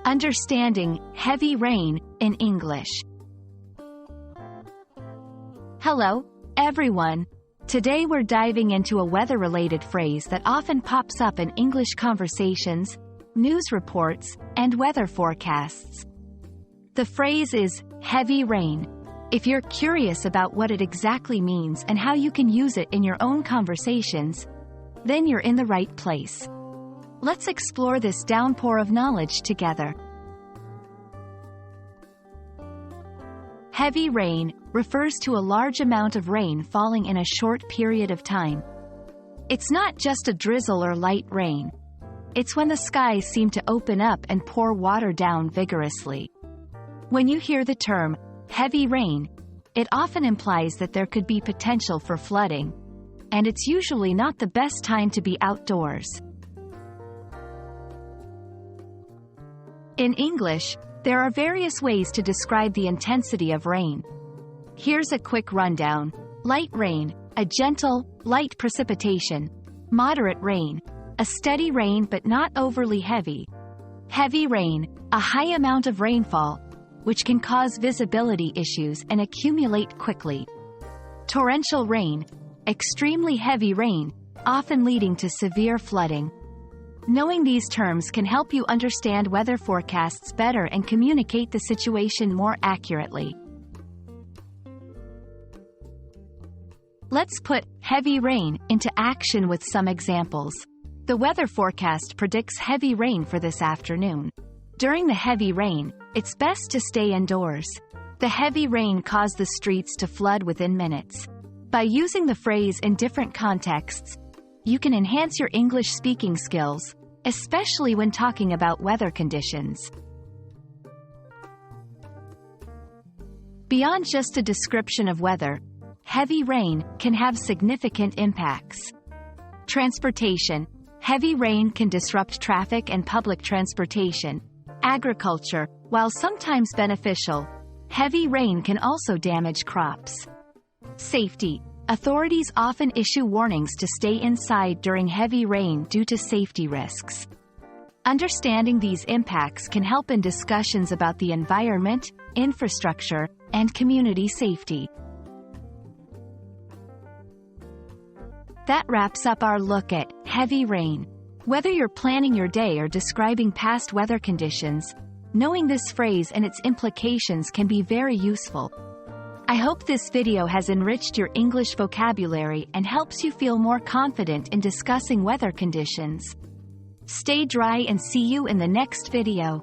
Understanding heavy rain in English. Hello, everyone. Today we're diving into a weather-related phrase that often pops up in English conversations, news reports, and weather forecasts. The phrase is heavy rain. If you're curious about what it exactly means and how you can use it in your own conversations, then you're in the right place. Let's explore this downpour of knowledge together. Heavy rain refers to a large amount of rain falling in a short period of time. It's not just a drizzle or light rain. It's when the skies seem to open up and pour water down vigorously. When you hear the term heavy rain, it often implies that there could be potential for flooding, and it's usually not the best time to be outdoors. In English, there are various ways to describe the intensity of rain. Here's a quick rundown. Light rain, a gentle, light precipitation. Moderate rain, a steady rain but not overly heavy. Heavy rain, a high amount of rainfall, which can cause visibility issues and accumulate quickly. Torrential rain, extremely heavy rain, often leading to severe flooding. Knowing these terms can help you understand weather forecasts better and communicate the situation more accurately. Let's put heavy rain into action with some examples. The weather forecast predicts heavy rain for this afternoon. During the heavy rain, it's best to stay indoors. The heavy rain caused the streets to flood within minutes. By using the phrase in different contexts, you can enhance your English speaking skills, especially when talking about weather conditions. Beyond just a description of weather, heavy rain can have significant impacts. Transportation. Heavy rain can disrupt traffic and public transportation. Agriculture. While sometimes beneficial, heavy rain can also damage crops. Safety. Authorities often issue warnings to stay inside during heavy rain due to safety risks. Understanding these impacts can help in discussions about the environment, infrastructure, and community safety. That wraps up our look at heavy rain. Whether you're planning your day or describing past weather conditions, knowing this phrase and its implications can be very useful. I hope this video has enriched your English vocabulary and helps you feel more confident in discussing weather conditions. Stay dry and see you in the next video.